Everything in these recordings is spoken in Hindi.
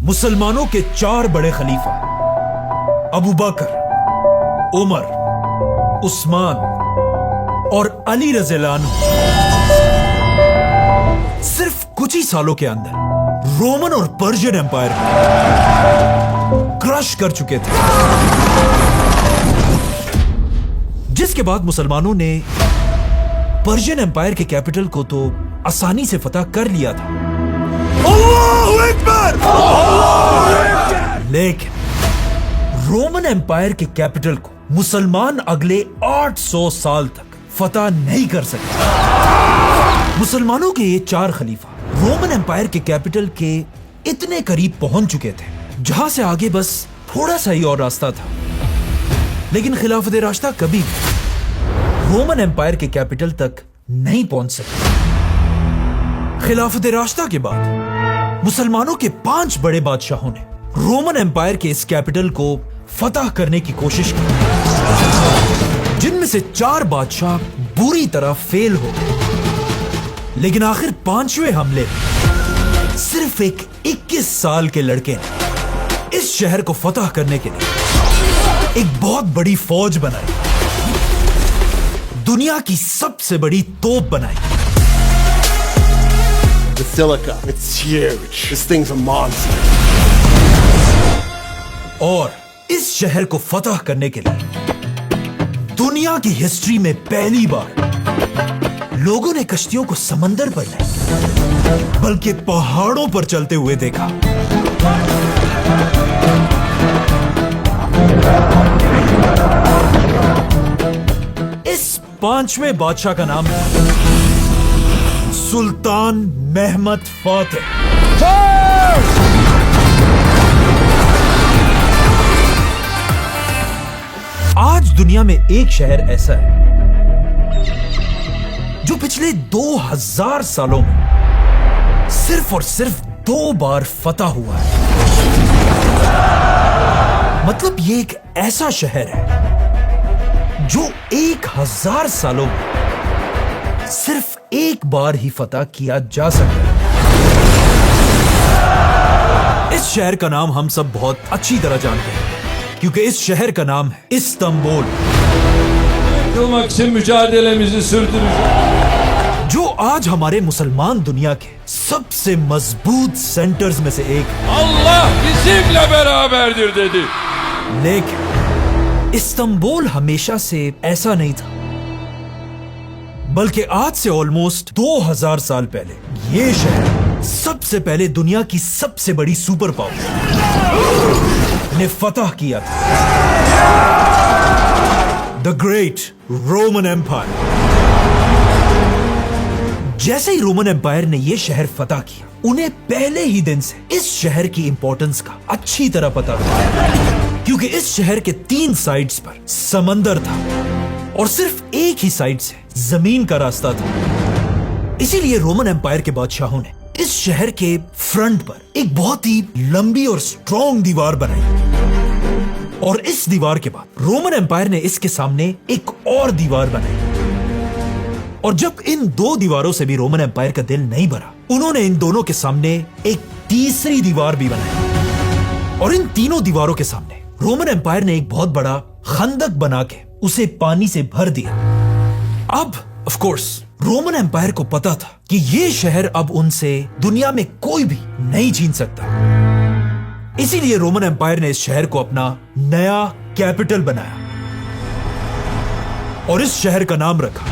मुसलमानों के 4 बड़े खलीफा अबू बकर, उमर, उस्मान और अली रज़ियल्लाहु अन्हु सिर्फ कुछ ही सालों के अंदर रोमन और पर्शियन एम्पायर को क्रश कर चुके थे, जिसके बाद मुसलमानों ने पर्शियन एम्पायर के कैपिटल को तो आसानी से फतह कर लिया था। अल्लाहू अकबर! लेकिन रोमन एम्पायर के कैपिटल को मुसलमान अगले 800 साल तक फतह नहीं कर सके। मुसलमानों के ये 4 खलीफा रोमन एम्पायर के कैपिटल के इतने करीब पहुंच चुके थे जहां से आगे बस थोड़ा सा ही और रास्ता था, लेकिन खिलाफत राशिदा कभी रोमन एम्पायर के कैपिटल तक नहीं पहुंच सके। खिलाफत राशिदा के बाद मुसलमानों के 5 बड़े बादशाहों ने रोमन एम्पायर के इस कैपिटल को फतह करने की कोशिश की, जिनमें से 4 बादशाह बुरी तरह फेल हो गए। लेकिन आखिर 5वें हमले में सिर्फ एक 21 साल के लड़के ने इस शहर को फतह करने के लिए एक बहुत बड़ी फौज बनाई, दुनिया की सबसे बड़ी तोप बनाई। Basilica, it's huge. This thing's a monster. और इस शहर को फतह करने के लिए दुनिया की हिस्ट्री में पहली बार लोगों ने कश्तियों को समंदर पर नहीं बल्कि पहाड़ों पर चलते हुए देखा। इस 5वें बादशाह का नाम है सुल्तान महमद फातिह। आज दुनिया में एक शहर ऐसा है जो पिछले 2000 सालों में सिर्फ और सिर्फ 2 बार फतह हुआ है। मतलब ये एक ऐसा शहर है जो 1000 सालों में सिर्फ एक बार ही फतह किया जा सकता है। इस शहर का नाम हम सब बहुत अच्छी तरह जानते हैं क्योंकि इस शहर का नाम है इस्तांबुल, जो आज हमारे मुसलमान दुनिया के सबसे मजबूत सेंटर्स में से एक है। अल्लाह bizimle beraberdir dedi। लेकिन इस्तांबुल हमेशा से ऐसा नहीं था, बल्कि आज से ऑलमोस्ट 2000 साल पहले ये शहर सबसे पहले दुनिया की सबसे बड़ी सुपर पावर ने फतह किया था, द ग्रेट रोमन एम्पायर। जैसे ही रोमन एम्पायर ने यह शहर फतह किया, उन्हें पहले ही दिन से इस शहर की इंपॉर्टेंस का अच्छी तरह पता था, क्योंकि इस शहर के 3 साइड्स पर समंदर था और सिर्फ एक ही साइड से जमीन का रास्ता था। इसीलिए रोमन एम्पायर के बादशाहों ने इस शहर के फ्रंट पर एक बहुत ही लंबी और स्ट्रॉन्ग दीवार बनाई, और इस दीवार के बाद रोमन एम्पायर ने इसके सामने एक और दीवार बनाई। और जब इन 2 दीवारों से भी रोमन एम्पायर का दिल नहीं भरा, उन्होंने इन दोनों के सामने एक तीसरी दीवार भी बनाई, और इन तीनों दीवारों के सामने रोमन एम्पायर ने एक बहुत बड़ा खंदक बना के उसे पानी से भर दिया। अब ऑफ कोर्स रोमन एम्पायर को पता था कि यह शहर अब उनसे दुनिया में कोई भी नहीं छीन सकता। इसीलिए रोमन एम्पायर ने इस शहर को अपना नया कैपिटल बनाया और इस शहर का नाम रखा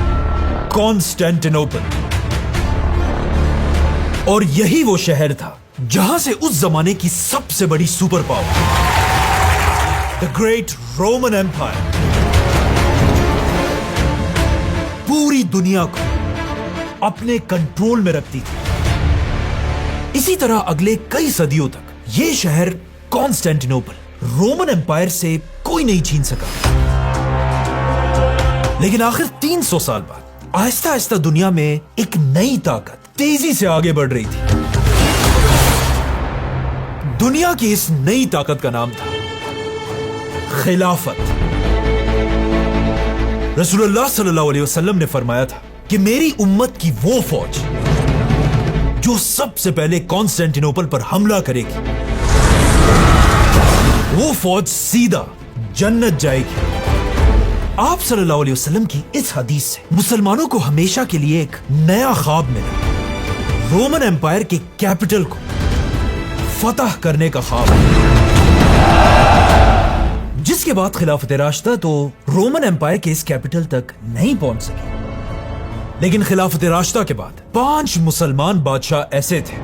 कॉन्स्टेंटिनोपल। और यही वो शहर था जहां से उस जमाने की सबसे बड़ी super power, the great Roman empire, पूरी दुनिया को अपने कंट्रोल में रखती थी। इसी तरह अगले कई सदियों तक यह शहर कॉन्स्टेंटिनोपल रोमन एम्पायर से कोई नहीं छीन सका। लेकिन आखिर 300 साल बाद आहिस्ता आहिस्ता दुनिया में एक नई ताकत तेजी से आगे बढ़ रही थी। दुनिया की इस नई ताकत का नाम था खिलाफत। रसूलुल्लाह सल्लल्लाहु अलैहि वसल्लम ने फरमाया था कि मेरी उम्मत की वो फौज जो सबसे पहले कॉन्स्टेंटिनोपल पर हमला करेगी वो फौज सीधा जन्नत जाएगी। आप सल्लल्लाहु अलैहि वसल्लम की इस हदीस से मुसलमानों को हमेशा के लिए एक नया ख्वाब मिला। रोमन एम्पायर के कैपिटल को फतह करने का ख्वाब, जिसके बाद खिलाफत राशिदा तो रोमन एम्पायर के इस कैपिटल तक नहीं पहुंच सकी। लेकिन खिलाफत राशिदा के बाद 5 मुसलमान बादशाह ऐसे थे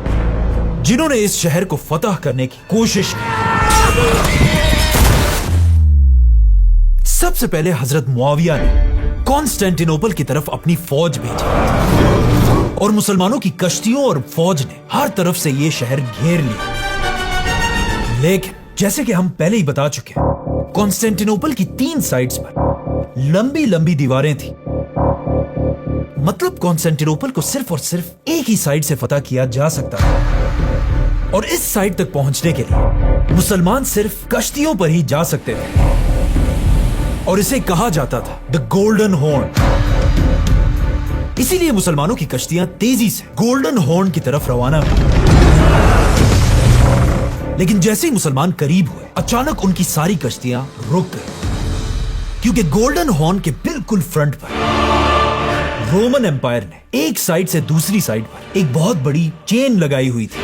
जिन्होंने इस शहर को फतह करने की कोशिश की। सबसे पहले हजरत मुआविया ने कॉन्स्टेंटिनोपल की तरफ अपनी फौज भेजी और मुसलमानों की कश्तियों और फौज ने हर तरफ से यह शहर घेर लिया। लेकिन जैसे कि हम पहले ही बता चुके हैं, कॉन्स्टेंटिनोपल की 3 साइड्स पर लंबी लंबी दीवारें थी। मतलब कॉन्स्टेंटिनोपल को सिर्फ और सिर्फ एक ही साइड से फतह किया जा सकता था और इस साइड तक पहुंचने के लिए मुसलमान सिर्फ कश्तियों पर ही जा सकते थे और इसे कहा जाता था द गोल्डन हॉर्न। इसीलिए मुसलमानों की कश्तियां तेजी से गोल्डन हॉर्न की तरफ रवाना हुई। लेकिन जैसे ही मुसलमान करीब हुए, अचानक उनकी सारी कश्तियां रुक गई, क्योंकि गोल्डन हॉर्न के बिल्कुल फ्रंट पर रोमन एम्पायर ने एक साइड से दूसरी साइड पर एक बहुत बड़ी चेन लगाई हुई थी।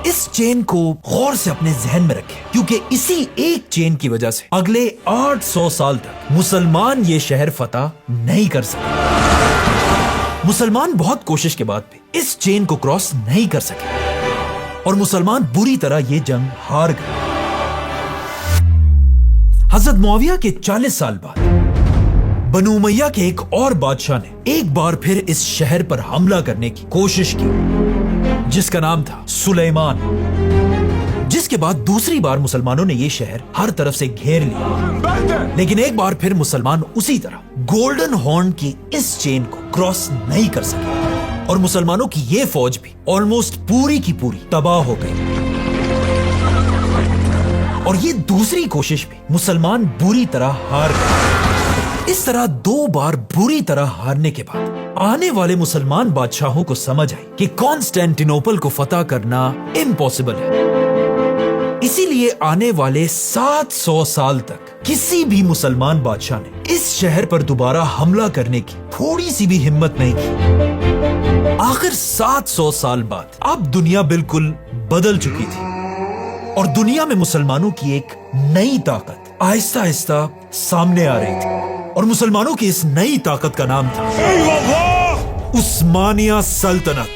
इस चेन को गौर से अपने जहन में रखें, क्योंकि इसी एक चेन की वजह से अगले 800 साल तक मुसलमान ये शहर फतह नहीं कर सके। मुसलमान बहुत कोशिश के बाद भी इस चेन को क्रॉस नहीं कर सके और मुसलमान बुरी तरह ये जंग हार गए। हजरत मुआविया के 40 साल बाद बनु उमैया के एक और बादशाह ने एक बार फिर इस शहर पर हमला करने की कोशिश की, जिसका नाम था सुलेमान। जिसके बाद दूसरी बार मुसलमानों ने यह शहर हर तरफ से घेर लिया। लेकिन एक बार फिर मुसलमान उसी तरह गोल्डन हॉर्न की इस चेन को क्रॉस नहीं कर सके और मुसलमानों की यह फौज भी ऑलमोस्ट पूरी की पूरी तबाह हो गई। और ये दूसरी कोशिश भी मुसलमान बुरी तरह हार गए। इस तरह 2 बार बुरी तरह हारने के बाद आने वाले मुसलमान बादशाहों को समझ आई कि कॉन्स्टेंटिनोपल को फतह करना इम्पॉसिबल है। इसीलिए आने वाले 700 साल तक किसी भी मुसलमान बादशाह ने इस शहर पर दोबारा हमला करने की थोड़ी सी भी हिम्मत नहीं की। आखिर 700 साल बाद अब दुनिया बिल्कुल बदल चुकी थी और दुनिया में मुसलमानों की एक नई ताकत आहिस्ता आहिस्ता सामने आ रही थी। और मुसलमानों की इस नई ताकत का नाम था उस्मानिया सल्तनत।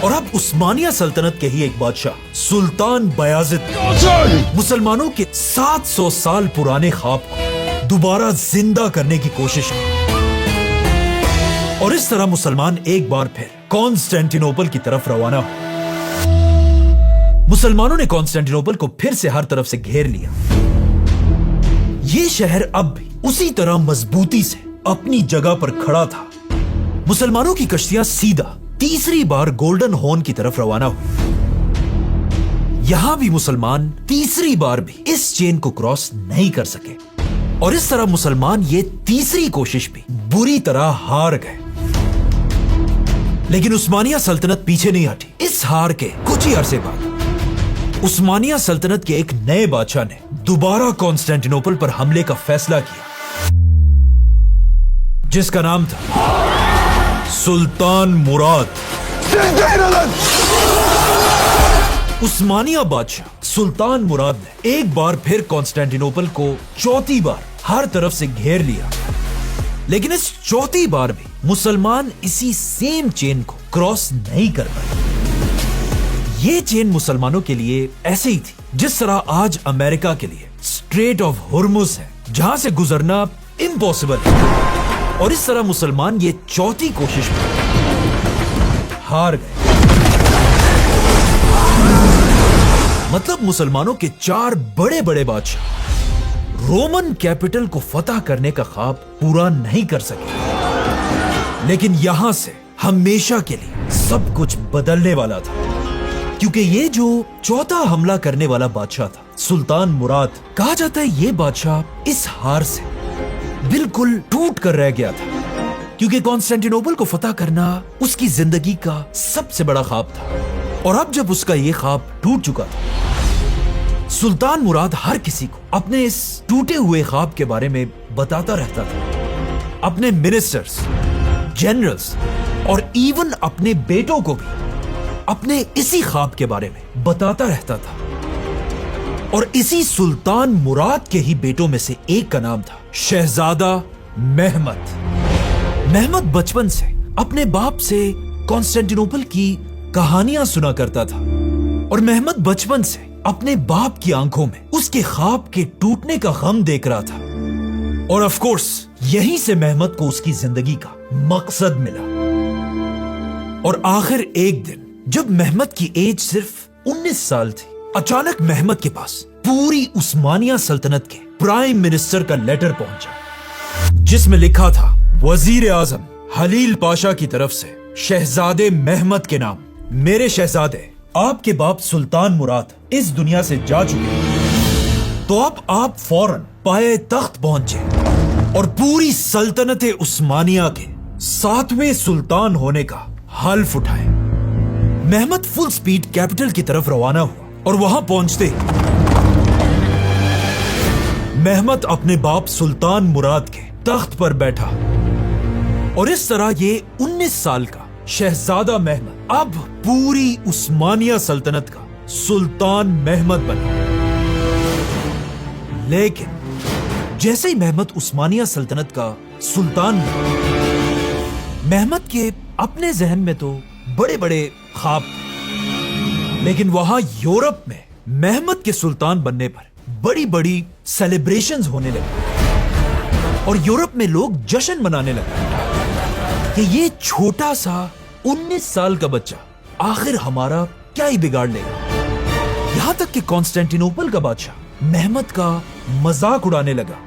और अब उस्मानिया सल्तनत के ही एक बादशाह सुल्तान बयाजिद मुसलमानों के 700 साल पुराने ख्वाब को दोबारा जिंदा करने की कोशिश की। और इस तरह मुसलमान एक बार फिर कॉन्स्टेंटिनोपल की तरफ रवाना हुए। मुसलमानों ने कॉन्स्टेंटिनोपल को फिर से हर तरफ से घेर लिया। यह शहर अब भी उसी तरह मजबूती से अपनी जगह पर खड़ा था। मुसलमानों की कश्तियां सीधा तीसरी बार गोल्डन हॉर्न की तरफ रवाना हुई। यहां भी मुसलमान तीसरी बार भी इस चेन को क्रॉस नहीं कर सके और इस तरह मुसलमान ये तीसरी कोशिश भी बुरी तरह हार गए। लेकिन उस्मानिया सल्तनत पीछे नहीं हटी। इस हार के कुछ ही अरसे बाद उस्मानिया सल्तनत के एक नए बादशाह ने दोबारा कॉन्स्टेंटिनोपल पर हमले का फैसला किया, जिसका नाम था सुल्तान मुराद। उस्मानिया बादशाह सुल्तान मुराद ने एक बार फिर कॉन्स्टेंटिनोपल को चौथी बार हर तरफ से घेर लिया। लेकिन इस चौथी बार भी मुसलमान इसी सेम चेन को क्रॉस नहीं कर पाए। ये चेन मुसलमानों के लिए ऐसे ही थी जिस तरह आज अमेरिका के लिए स्ट्रेट ऑफ हुर्मुज है, जहां से गुजरना इम्पॉसिबल है। और इस तरह मुसलमान ये चौथी कोशिश में हार गए। मतलब मुसलमानों के 4 बड़े बड़े बादशाह रोमन कैपिटल को फतह करने का ख्वाब पूरा नहीं कर सके। लेकिन यहां से हमेशा के लिए सब कुछ बदलने वाला था, क्योंकि ये जो चौथा हमला करने वाला बादशाह था सुल्तान मुराद, कहा जाता है ये बादशाह इस हार से बिल्कुल टूट कर रह गया था, क्योंकि कॉन्स्टेंटिनोपल को फतह करना उसकी जिंदगी का सबसे बड़ा ख्वाब था। और अब जब उसका ये ख्वाब टूट चुका था, सुल्तान मुराद हर किसी को अपने इस टूटे हुए ख्वाब के बारे में बताता रहता था। अपने मिनिस्टर्स, जनरल्स और इवन अपने बेटों को भी अपने इसी ख्वाब के बारे में बताता रहता था। और इसी सुल्तान मुराद के ही बेटों में से एक का नाम था शहजादा महमद। महमद बचपन से अपने बाप से कॉन्स्टेंटिनोपल की कहानियां सुना करता था और महमद बचपन से अपने बाप की आंखों में उसके ख्वाब के टूटने का गम देख रहा था। और ऑफ कोर्स यहीं से महमद को उसकी जिंदगी का मकसद मिला। और आखिर एक दिन जब महमद की एज सिर्फ 19 साल थी, अचानक महमद के पास पूरी उस्मानिया सल्तनत के प्राइम मिनिस्टर का लेटर पहुंचा, जिसमें लिखा था वजीर आजम हलील पाशा की तरफ से शहजादे महमद के नाम, मेरे शहजादे, आपके बाप सुल्तान मुराद इस दुनिया से जा चुके हैं, तो अब आप फौरन पाए तख्त पहुंचे और पूरी सल्तनत उस्मानिया के 7वें सुल्तान होने का हल्फ उठाए। महमद फुल स्पीड कैपिटल की तरफ रवाना हुआ और वहां पहुंचते महमद अपने बाप सुल्तान मुराद के तख्त पर बैठा और इस तरह ये 19 साल का शहजादा महमद अब पूरी उस्मानिया सल्तनत का सुल्तान महमद बना। लेकिन जैसे ही महमद उस्मानिया सल्तनत का सुल्तान बना, महमद के अपने जहन में तो बड़े बड़े ख्वाब, लेकिन वहां यूरोप में महमद के सुल्तान बनने पर बड़ी बड़ी सेलिब्रेशंस होने लगे और यूरोप में लोग जश्न मनाने लगे कि ये छोटा सा 19 साल का बच्चा आखिर हमारा क्या ही बिगाड़ लेगा। यहां तक कि कॉन्स्टेंटिनोपल का बादशाह महमद का मजाक उड़ाने लगा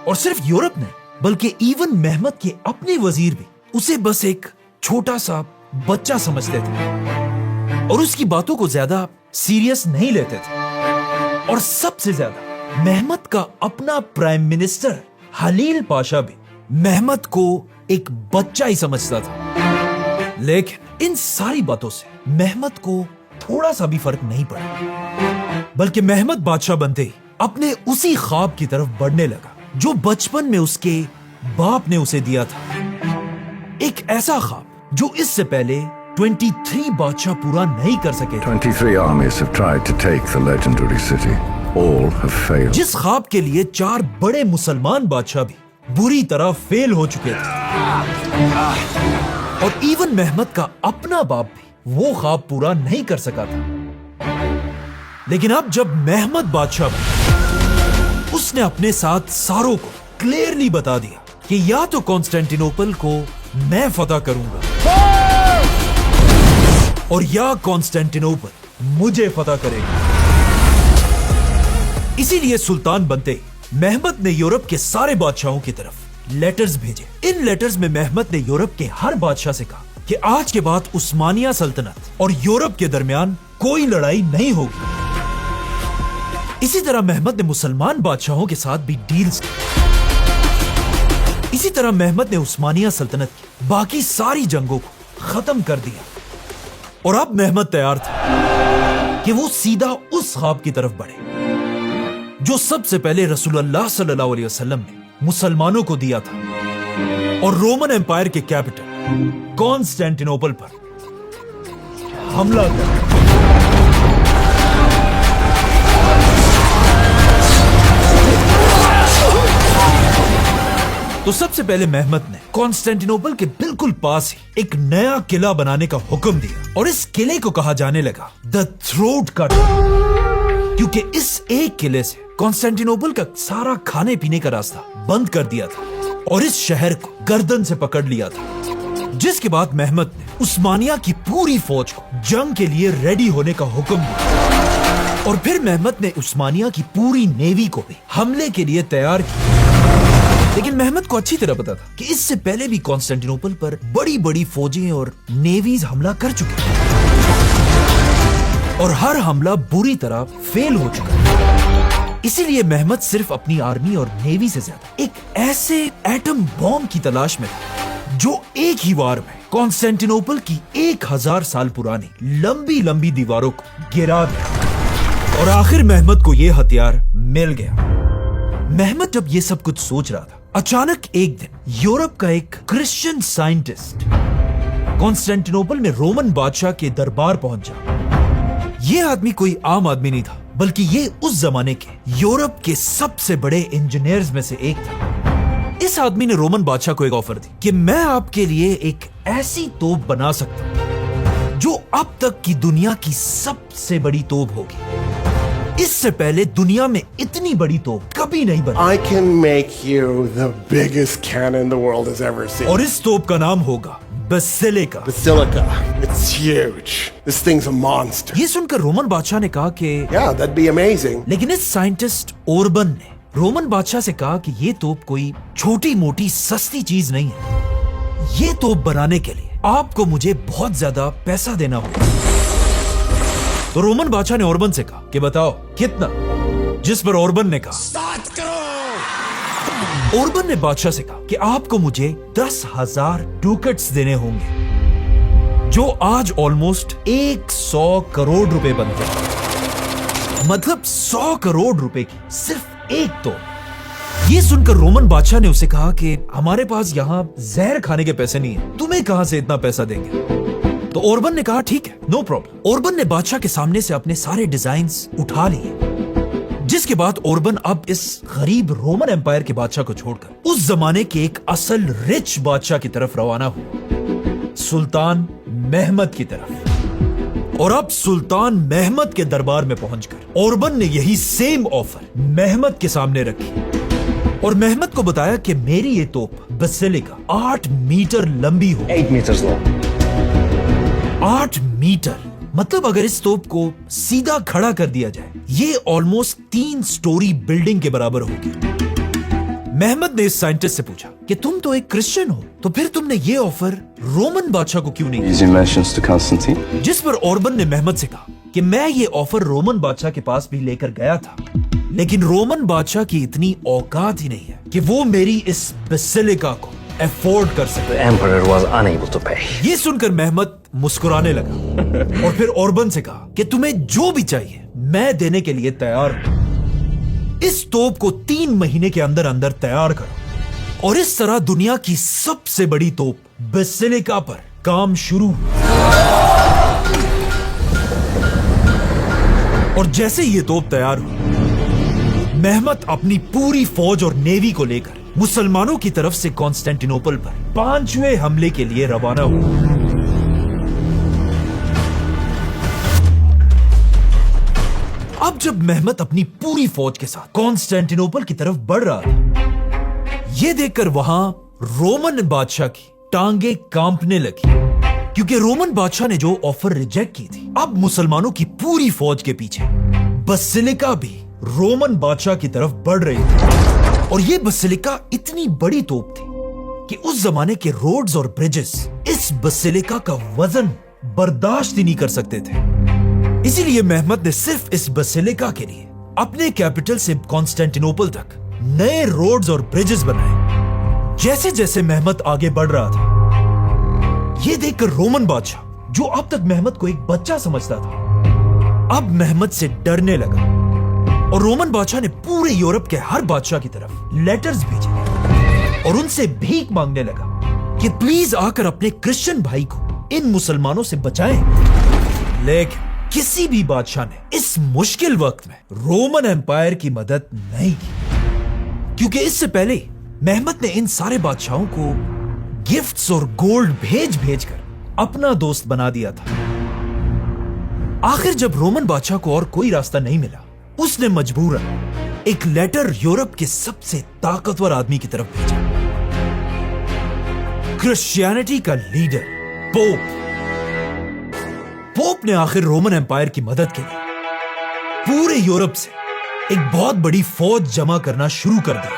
और सिर्फ यूरोप नहीं बल्कि इवन महमद के अपने वजीर भी उसे बस एक छोटा सा बच्चा समझते थे और उसकी बातों को ज्यादा सीरियस नहीं लेते थे। और सबसे ज्यादा महमद का अपना प्राइम मिनिस्टर हलील पाशा भी महमद को एक बच्चा ही समझता था। लेकिन इन सारी बातों से महमद को थोड़ा सा भी फर्क नहीं पड़ा, बल्कि महमद बादशाह बनते ही अपने उसी ख्वाब की तरफ बढ़ने लगा जो बचपन में उसके बाप ने उसे दिया था। एक ऐसा ख्वाब जो इससे पहले 23 बादशाह पूरा नहीं कर सके थे। 23 armies have tried to take the legendary city. All have failed. जिस ख्वाब के लिए 4 बड़े मुसलमान बादशाह भी बुरी तरह फेल हो चुके थे और इवन महमद का अपना बाप भी वो ख्वाब पूरा नहीं कर सका था। लेकिन अब जब महमद बादशाह बना, उसने अपने साथ सारों को क्लियरली बता दिया कि या तो कॉन्स्टेंटिनोपल को मैं फतह करूंगा और या कॉन्स्टेंटिनोपल मुझे फतह करेगा। इसीलिए सुल्तान बनते ही महमद ने यूरोप के सारे बादशाहों की तरफ लेटर्स भेजे। इन लेटर्स में महमद ने यूरोप के हर बादशाह से कहा कि आज के बाद उस्मानिया सल्तनत और यूरोप के दरमियान कोई लड़ाई नहीं होगी। इसी तरह महमद ने मुसलमान बादशाहों के साथ भी डील्स की। इसी तरह महमद ने उस्मानिया सल्तनत की बाकी सारी जंगों को खत्म कर दिया और अब महमद तैयार था कि वो सीधा उस ख्वाब की तरफ बढ़े जो सबसे पहले रसूलुल्लाह सल्लल्लाहु अलैहि वसल्लम ने मुसलमानों को दिया था और रोमन एम्पायर के कैपिटल कॉन्स्टेंटिनोपल पर हमला कर। तो सबसे पहले महमद ने कॉन्स्टेंटिनोपल के बिल्कुल पास ही एक नया किला बनाने का हुक्म दिया और इस किले को कहा जाने लगा द थ्रोट कटर, क्योंकि इस एक किले से कॉन्स्टेंटिनोपल का सारा खाने पीने का रास्ता बंद कर दिया था और इस शहर को गर्दन से पकड़ लिया था। जिसके बाद महमद ने उस्मानिया की पूरी फौज को जंग के लिए रेडी होने का हुक्म दिया और फिर महमद ने उस्मानिया की पूरी नेवी को भी हमले के लिए तैयार किया। लेकिन महमद को अच्छी तरह पता था कि इससे पहले भी कॉन्स्टेंटिनोपल पर बड़ी बड़ी फौजें और नेवीज हमला कर चुके हैं और हर हमला बुरी तरह फेल हो चुका है। इसीलिए महमद सिर्फ अपनी आर्मी और नेवी से ज्यादा एक ऐसे एटम बॉम्ब की तलाश में था जो एक ही वार में कॉन्स्टेंटिनोपल की 1000 साल पुरानी लंबी लंबी दीवारों को गिरा दिया। और आखिर मेहमत को यह हथियार मिल गया। मेहमत जब ये सब कुछ सोच रहा था, अचानक एक दिन यूरोप का एक क्रिश्चियन साइंटिस्ट कॉन्स्टेंटिनोपल में रोमन बादशाह के दरबार पहुंचा। यह आदमी कोई आम आदमी नहीं था, बल्कि ये उस जमाने के यूरोप के सबसे बड़े इंजीनियर्स में से एक था। इस आदमी ने रोमन बादशाह को एक ऑफर दी कि मैं आपके लिए एक ऐसी तोप बना सकता हूं जो अब तक की दुनिया की सबसे बड़ी तोप होगी। इससे पहले दुनिया में इतनी बड़ी तोप कभी नहीं बनी। I can make you the biggest cannon the world has ever seen. और इस तोप का नाम होगा basilica. Basilica. It's huge. This thing's a monster. ये सुनकर रोमन बादशाह ने कहा कि Yeah, that'd be amazing. लेकिन इस साइंटिस्ट ओरबन ने रोमन बादशाह से कहा कि ये तोप कोई छोटी मोटी सस्ती चीज नहीं है। ये तोप बनाने के लिए आपको मुझे बहुत ज्यादा पैसा देना होगा। तो रोमन बादशाह ने ओरबन से कहा कि बताओ कितना, जिस पर ओरबन ने कहा ओरबन ने बादशाह से कहा कि आपको मुझे 10,000 डुकेट्स देने होंगे, जो आज ऑलमोस्ट 100 करोड़ रुपए बनते हैं। मतलब 100 करोड़ रुपए की सिर्फ एक तोप। ये सुनकर रोमन बादशाह ने उसे कहा कि हमारे पास यहाँ जहर खाने के पैसे नहीं है, तुम्हें कहां से इतना पैसा देंगे। तो ओरबन ने कहा ठीक है, नो प्रॉब्लम। ओरबन ने बादशाह के सामने से अपने सारे डिजाइन्स उठा लिए, जिसके बाद ओरबन अब इस गरीब रोमन एम्पायर के बादशाह को छोड़कर उस जमाने के एक असल रिच बादशाह की तरफ रवाना हुआ, सुल्तान मेहमत की तरफ। और अब सुल्तान मेहमत के दरबार में पहुंचकर ओरबन ने यही सेम ऑफर मेहमत के सामने रखी और मेहमत को बताया कि मेरी ये तोप बेसिलिका 8 मीटर लंबी हो। 8 meters long. 8 मीटर मतलब अगर इस तोप को सीधा खड़ा कर दिया जाए, ये ऑलमोस्ट 3 स्टोरी बिल्डिंग के बराबर होगी। मेहमत ने इस साइंटिस्ट से पूछा कि तुम तो एक क्रिश्चियन हो, तो फिर तुमने ये ऑफर रोमन बादशाह को क्यों नहीं दिया? Easy mentions to Constantine. जिस पर ओरबन ने मेहमत से कहा कि मैं ये ऑफर रोमन बादशाह के पास भी लेकर गया था, लेकिन रोमन बादशाह की इतनी औकात ही नहीं है कि वो मेरी इस बेसिलिका को अफोर्ड कर सके। The emperor was unable to pay. ये सुनकर मेहमत मुस्कुराने लगा और फिर ओरबन से कहा कि तुम्हें जो भी चाहिए मैं देने के लिए तैयार हूं। इस तोप को 3 महीने के अंदर अंदर तैयार करो। और इस तरह दुनिया की सबसे बड़ी तोप बेसिलिका पर काम शुरू हुआ। और जैसे ये तोप तैयार हुई, मेहमत अपनी पूरी फौज और नेवी को लेकर मुसलमानों की तरफ से कॉन्स्टेंटिनोपल पर 5वें हमले के लिए रवाना हुआ। अब जब मेहमत अपनी पूरी फौज के साथ कॉन्स्टेंटिनोपल की तरफ बढ़ रहा था, यह देखकर वहां रोमन बादशाह की टांगे कांपने लगी, क्योंकि रोमन बादशाह ने जो ऑफर रिजेक्ट की थी, अब मुसलमानों की पूरी फौज के पीछे बेसिलिका भी रोमन बादशाह की तरफ बढ़ रही थी। और यह बेसिलिका इतनी बड़ी तोप थी कि उस जमाने के रोड्स और ब्रिजेस इस बेसिलिका का वजन बर्दाश्त ही नहीं कर सकते थे। इसीलिए मेहमत ने सिर्फ इस बेसिलिका के लिए अपने कैपिटल से कॉन्स्टेंटिनोपल तक नए रोड्स और ब्रिजेस बनाए। जैसे जैसे मेहमत आगे बढ़ रहा था, यह देखकर रोमन बादशाह, जो अब तक मेहमत को एक बच्चा समझता था, अब मेहमत से डरने लगा। और रोमन बादशाह ने पूरे यूरोप के हर बादशाह की तरफ लेटर्स भेजे और उनसे भीख मांगने लगा कि प्लीज आकर अपने क्रिश्चियन भाई को इन मुसलमानों से बचाएं। लेकिन किसी भी बादशाह ने इस मुश्किल वक्त में रोमन एम्पायर की मदद नहीं की, क्योंकि इससे पहले मेहमत ने इन सारे बादशाहों को गिफ्ट्स और गोल्ड भेज भेज कर अपना दोस्त बना दिया था। आखिर जब रोमन बादशाह को और कोई रास्ता नहीं मिला, उसने मजबूरन एक लेटर यूरोप के सबसे ताकतवर आदमी की तरफ भेजा, क्रिश्चियनिटी का लीडर पोप। पोप ने आखिर रोमन एम्पायर की मदद के लिए पूरे यूरोप से एक बहुत बड़ी फौज जमा करना शुरू कर दिया।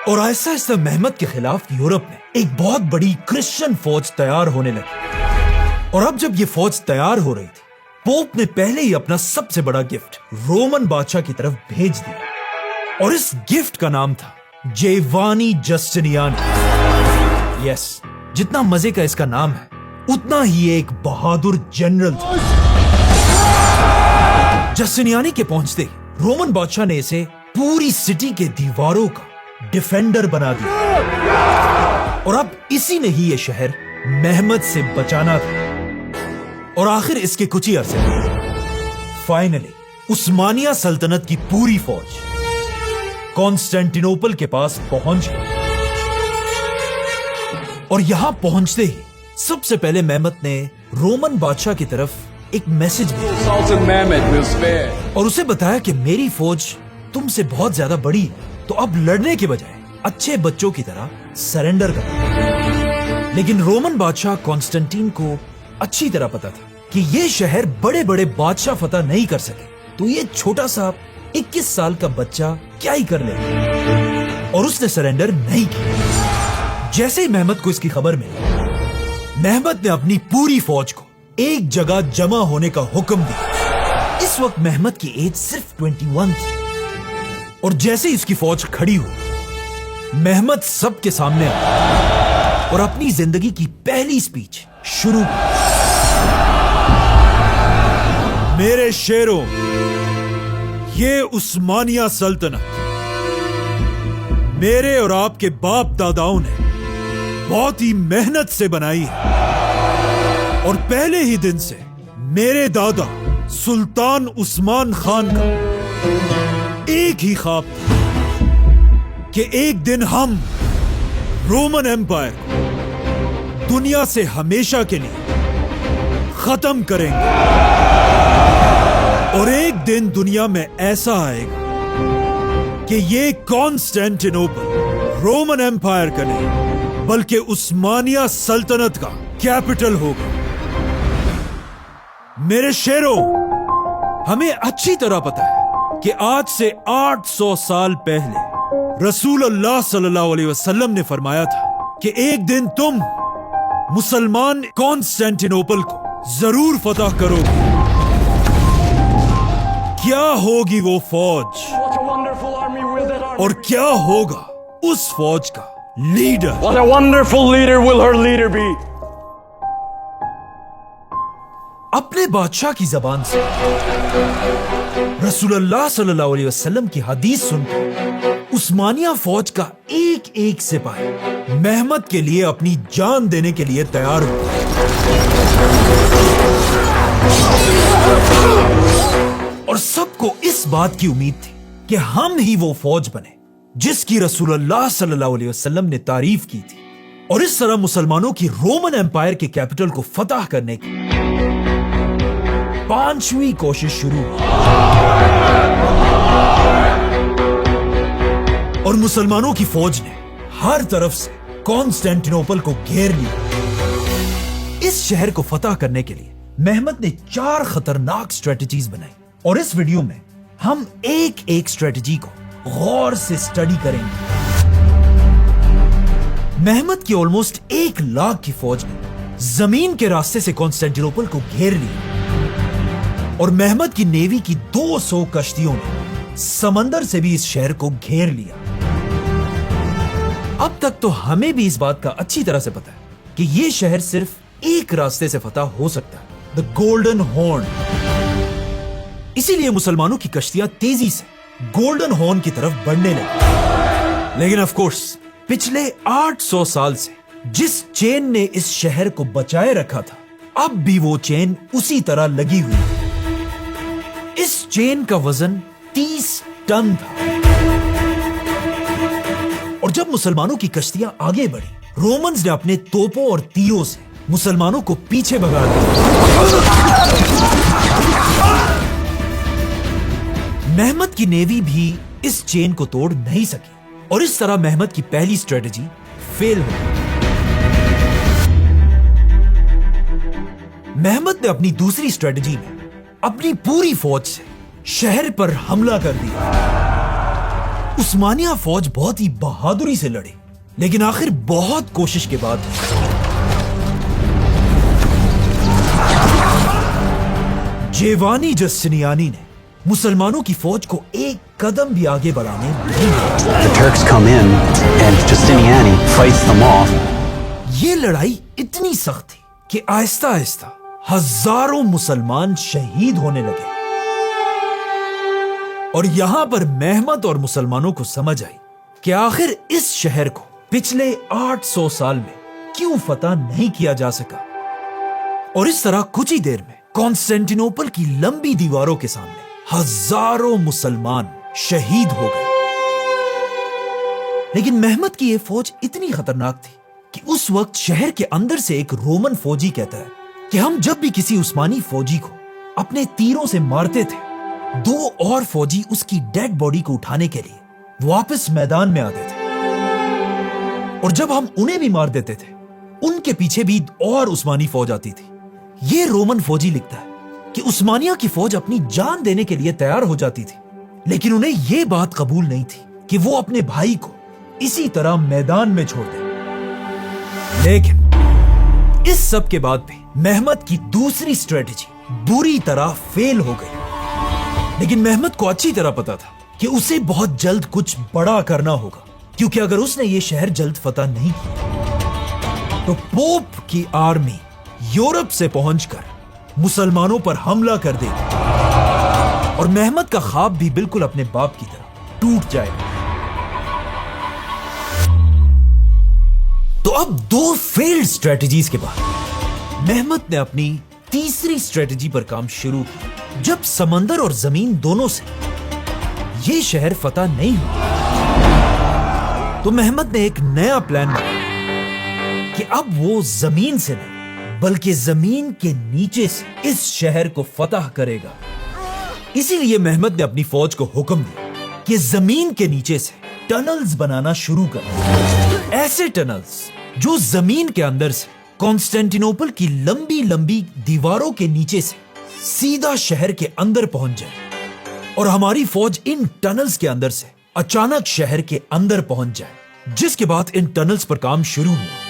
और ऐसा ऐसा मेहमत के खिलाफ यूरोप में एक बहुत बड़ी क्रिश्चियन फौज तैयार होने लगी। और अब जब यह फौज तैयार हो रही थी, पोप ने पहले ही अपना सबसे बड़ा गिफ्ट रोमन बादशाह की तरफ भेज दिया। और इस गिफ्ट का नाम था जेवानी जस्टिनियानी। यस, जितना मजे का इसका नाम है उतना ही एक बहादुर जनरल था। जस्टिनियानी के पहुंचते ही रोमन बादशाह ने इसे पूरी सिटी के दीवारों का डिफेंडर बना दिया और अब इसी ने ही यह शहर महमद से बचाना था। और आखिर इसके कुछ ही अरसे फाइनली उस्मानिया सल्तनत की पूरी फौज कॉन्स्टेंटिनोपल के पास पहुंच गई। और यहां पहुंचते ही सबसे पहले महमद ने रोमन बादशाह की तरफ एक मैसेज भेजा Sultan Mehmed will spare. और उसे बताया कि मेरी फौज तुमसे बहुत ज्यादा बड़ी है, तो अब लड़ने के बजाय अच्छे बच्चों की तरह सरेंडर करो। लेकिन रोमन बादशाह कॉन्स्टेंटीन को अच्छी तरह पता था कि ये शहर बड़े बड़े बादशाह फतह नहीं कर सके, तो ये छोटा सा 21 साल का बच्चा क्या ही कर लेगा, और उसने सरेंडर नहीं किया। जैसे ही महमद को इसकी खबर मिली, महमद ने अपनी पूरी फौज को एक जगह जमा होने का हुक्म दिया। इस वक्त महमद की एज सिर्फ 21 थी और जैसे ही इसकी फौज खड़ी हुई, महमद सबके सामने आया और अपनी जिंदगी की पहली स्पीच शुरू की। मेरे शेरों, ये उस्मानिया सल्तनत मेरे और आपके बाप दादाओं ने बहुत ही मेहनत से बनाई है और पहले ही दिन से मेरे दादा सुल्तान उस्मान खान का एक ही ख्वाब था कि एक दिन हम रोमन एम्पायर को दुनिया से हमेशा के लिए खत्म करेंगे। और एक दिन दुनिया में ऐसा आएगा कि ये कॉन्स्टेंटिनोपल रोमन एम्पायर का नहीं बल्कि उस्मानिया सल्तनत का कैपिटल होगा। मेरे शेरों, हमें अच्छी तरह पता है कि आज से 800 साल पहले रसूल अल्लाह सल्लल्लाहु अलैहि वसल्लम ने फरमाया था कि एक दिन तुम मुसलमान कॉन्स्टेंटिनोपल को जरूर फतह करोगे। क्या होगी वो फौज और क्या होगा उस फौज का leader? What a wonderful leader will her leader be. अपने बादशाह की जबान से रसूलुल्लाह सल्लल्लाहु अलैहि वसल्लम की हदीस सुनकर उस्मानिया फौज का एक एक सिपाही महमद के लिए अपनी जान देने के लिए तैयार हुआ। और सबको इस बात की उम्मीद थी कि हम ही वो फौज बने जिसकी रसूलुल्लाह सल्लल्लाहु अलैहि वसल्लम ने तारीफ की थी। और इस तरह मुसलमानों की रोमन एम्पायर के कैपिटल को फतह करने की 5वीं कोशिश शुरू हुई। और मुसलमानों की फौज ने हर तरफ से कॉन्स्टेंटिनोपल को घेर लिया। इस शहर को फतह करने के लिए महमद ने 4 खतरनाक स्ट्रेटजीज बनाई और इस वीडियो में हम एक एक स्ट्रेटजी को गौर से स्टडी करेंगे। महमद की ऑलमोस्ट 1 लाख की फौज ने जमीन के रास्ते से कॉन्स्टेंटिनोपल को घेर लिया और महमद की नेवी की 200 कश्तियों ने समंदर से भी इस शहर को घेर लिया। अब तक तो हमें भी इस बात का अच्छी तरह से पता है कि यह शहर सिर्फ एक रास्ते से फतह हो सकता है, द गोल्डन हॉर्न। इसीलिए मुसलमानों की कश्तियां तेजी से गोल्डन हॉर्न की तरफ बढ़ने लगी। लेकिन ऑफ कोर्स पिछले 800 साल से जिस चेन ने इस शहर को बचाए रखा था, अब भी वो चेन उसी तरह लगी हुई है। इस चेन का वजन 30 टन था। और जब मुसलमानों की कश्तियां आगे बढ़ी, रोमन्स ने अपने तोपों और तीरों से मुसलमानों को पीछे भगा दिया। महमद की नेवी भी इस चेन को तोड़ नहीं सकी और इस तरह महमद की पहली स्ट्रेटजी फेल हो गई। महमद ने अपनी दूसरी स्ट्रेटजी में अपनी पूरी फौज से शहर पर हमला कर दिया। उस्मानिया फौज बहुत ही बहादुरी से लड़ी, लेकिन आखिर बहुत कोशिश के बाद जेवानी जस्टिनियानी ने मुसलमानों की फौज को एक कदम भी आगे बढ़ाने नहीं दिया। The Turks come in and Justiniani fights them off ये लड़ाई इतनी सख्त थी कि आहिस्ता आहिस्ता हजारों मुसलमान शहीद होने लगे। और यहां पर महमद और मुसलमानों को समझ आई कि आखिर इस शहर को पिछले 800 साल में क्यों फतह नहीं किया जा सका। और इस तरह कुछ ही देर में कॉन्स्टेंटिनोपल की लंबी दीवारों के सामने हजारों मुसलमान शहीद हो गए। लेकिन महमद की यह फौज इतनी खतरनाक थी कि उस वक्त शहर के अंदर से एक रोमन फौजी कहता है कि हम जब भी किसी उस्मानी फौजी को अपने तीरों से मारते थे, 2 और फौजी उसकी डेड बॉडी को उठाने के लिए वापस मैदान में आते थे। और जब हम उन्हें भी मार देते थे, उनके पीछे भी और उस्मानी फौज आती थी। यह रोमन फौजी लिखता है कि उस्मानिया की फौज अपनी जान देने के लिए तैयार हो जाती थी, लेकिन उन्हें यह बात कबूल नहीं थी कि वो अपने भाई को इसी तरह मैदान में छोड़ दें। लेकिन इस सब के बाद भी महमद की दूसरी स्ट्रेटेजी बुरी तरह फेल हो गई। लेकिन महमद को अच्छी तरह पता था कि उसे बहुत जल्द कुछ बड़ा करना होगा, क्योंकि अगर उसने ये शहर जल्द फतह नहीं किया तो पोप की आर्मी यूरोप से पहुंचकर मुसलमानों पर हमला कर देगी और महमद का ख्वाब भी बिल्कुल अपने बाप की तरह टूट जाएगा। तो अब 2 फेल्ड स्ट्रेटजीज के बाद महमद ने अपनी तीसरी स्ट्रेटजी पर काम शुरू किया। जब समंदर और जमीन दोनों से यह शहर फतह नहीं हुआ तो महमद ने एक नया प्लान बनाया कि अब वो जमीन से नहीं बल्कि जमीन के नीचे से इस शहर को फतह करेगा। इसीलिए महमद ने अपनी फौज को हुक्म दिया कि जमीन के नीचे से टनल्स बनाना शुरू कर, ऐसे टनल्स जो जमीन के अंदर से कॉन्स्टेंटिनोपल की लंबी लंबी दीवारों के नीचे से सीधा शहर के अंदर पहुंच जाए और हमारी फौज इन टनल्स के अंदर से अचानक शहर के अंदर पहुंच जाए, जिसके बाद इन टनल्स पर काम शुरू हुआ।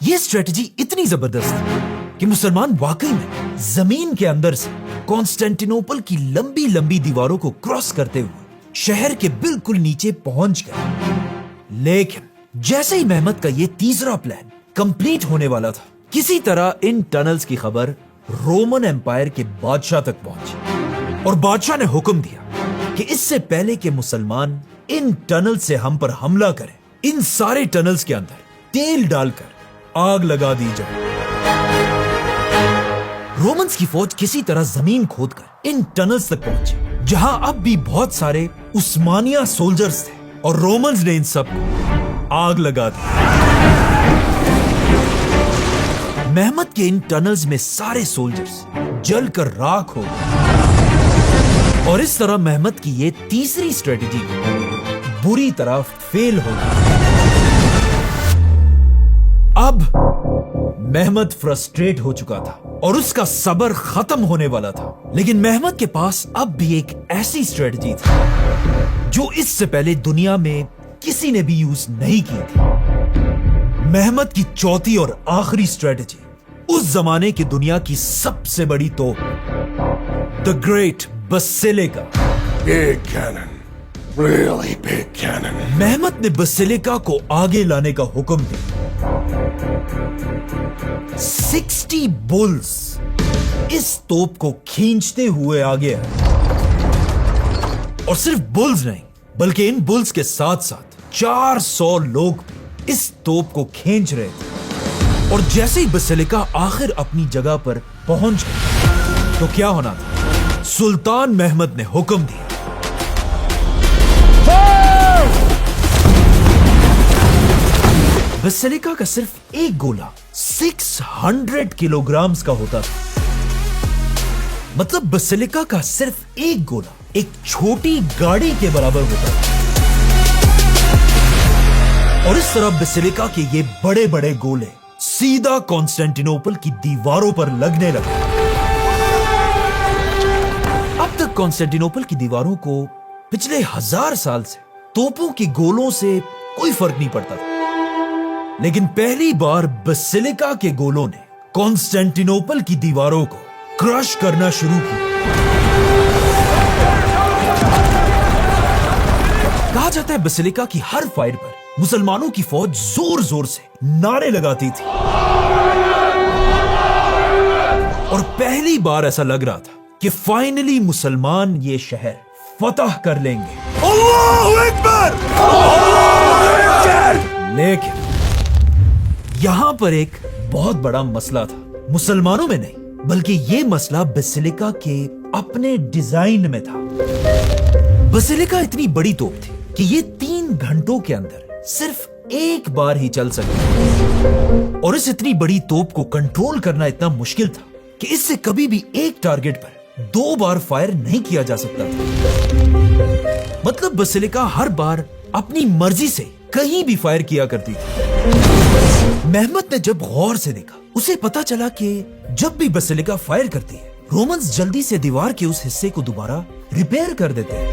यह स्ट्रेटजी इतनी जबरदस्त थी कि मुसलमान वाकई में जमीन के अंदर से कॉन्स्टेंटिनोपल की लंबी लंबी दीवारों को क्रॉस करते हुए शहर के बिल्कुल नीचे पहुंच गए। लेकिन जैसे ही महमद का यह तीसरा प्लान कंप्लीट होने वाला था, किसी तरह इन टनल्स की खबर रोमन एम्पायर के बादशाह तक पहुंची और बादशाह ने हुक्म दिया कि इससे पहले कि मुसलमान इन टनल से हम पर हमला करें, इन सारे टनल्स के अंदर तेल डालकर आग लगा दी जाए। रोमन्स की फौज किसी तरह जमीन खोदकर इन टनल्स तक पहुंची, जहां अब भी बहुत सारे उस्मानिया सोल्जर्स थे और रोमन्स ने इन सबको आग लगा दी। महमद के इन टनल्स में सारे सोल्जर्स जलकर राख हो गए और इस तरह महमद की ये तीसरी स्ट्रेटजी बुरी तरह फेल हो गई। अब महमद फ्रस्ट्रेट हो चुका था और उसका सब्र खत्म होने वाला था, लेकिन महमद के पास अब भी एक ऐसी स्ट्रेटजी थी जो इससे पहले दुनिया में किसी ने भी यूज नहीं की थी। महमद की चौथी और आखिरी स्ट्रेटजी उस जमाने की दुनिया की सबसे बड़ी तोप, the great basilica. Big cannon. Really big cannon. Mehmed ने बसिलिका को आगे लाने का हुक्म दिया। 60 बुल्स इस तोप को खींचते हुए आगे आए और सिर्फ बुल्स नहीं बल्कि इन बुल्स के साथ साथ 400 लोग इस तोप को खींच रहे थे। और जैसे ही बसिलिका आखिर अपनी जगह पर पहुंच गई तो क्या होना था, सुल्तान महमद ने हुक्म दिया, बसिलिका का सिर्फ एक गोला 600 किलोग्राम का होता था। मतलब बसिलिका का सिर्फ एक गोला एक छोटी गाड़ी के बराबर होता था। और इस तरह बसिलिका के ये बड़े बड़े गोले सीधा कॉन्स्टेंटिनोपल की दीवारों पर लगने लगे। अब तक कॉन्स्टेंटिनोपल की दीवारों को पिछले 1000 साल से तोपों के गोलों से कोई फर्क नहीं पड़ता था, लेकिन पहली बार बसिलिका के गोलों ने कॉन्स्टेंटिनोपल की दीवारों को क्रश करना शुरू किया। कहा जाता है बसिलिका की हर फायर पर मुसलमानों की फौज जोर जोर से नारे लगाती थी और पहली बार ऐसा लग रहा था कि फाइनली मुसलमान ये शहर फतह कर लेंगे। अल्लाहू अकबर! लेकिन यहां पर एक बहुत बड़ा मसला था, मुसलमानों में नहीं बल्कि ये मसला बेसिलिका के अपने डिजाइन में था। बेसिलिका इतनी बड़ी तोप थी कि ये 3 घंटों के अंदर सिर्फ एक बार ही चल सकती और इस इतनी बड़ी तोप को कंट्रोल करना इतना मुश्किल था कि इससे कभी भी एक टारगेट पर 2 बार फायर नहीं किया जा सकता था। मतलब बेसिलिका हर बार अपनी मर्जी से कहीं भी फायर किया करती थी। मेहमत ने जब गौर से देखा, उसे पता चला कि जब भी बेसिलिका फायर करती है, रोमन्स जल्दी से दीवार के उस हिस्से को दोबारा रिपेयर कर देते हैं,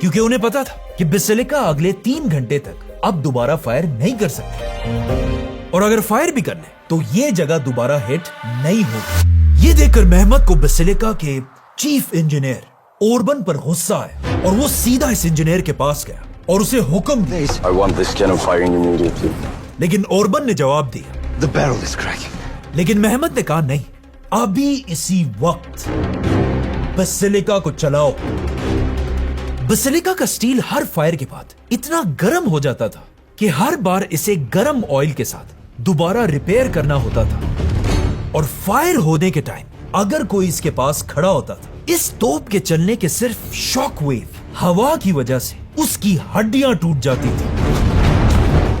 क्योंकि उन्हें पता था कि बेसिलिका अगले 3 घंटे तक अब दोबारा फायर नहीं कर सकती और अगर फायर भी करने तो ये जगह दोबारा हिट नहीं होगी। ये देखकर मेहमत को बेसिलिका के चीफ इंजीनियर ओरबन पर गुस्सा आया और वो सीधा इस इंजीनियर के पास गया और उसे हुक्म दिया। I want this cannon firing immediately. लेकिन ओरबन ने जवाब दिया, The barrel is cracking. लेकिन मेहमत ने कहा नहीं, अभी इसी वक्त बेसिलिका को चलाओ। बेसिलिका का स्टील हर फायर के बाद इतना गर्म हो जाता था कि हर बार इसे गर्म ऑयल के साथ दोबारा रिपेयर करना होता था और फायर होने के टाइम अगर कोई इसके पास खड़ा होता था, इस तोप के चलने के सिर्फ शॉक वेव हवा की वजह से उसकी हड्डियां टूट जाती थी।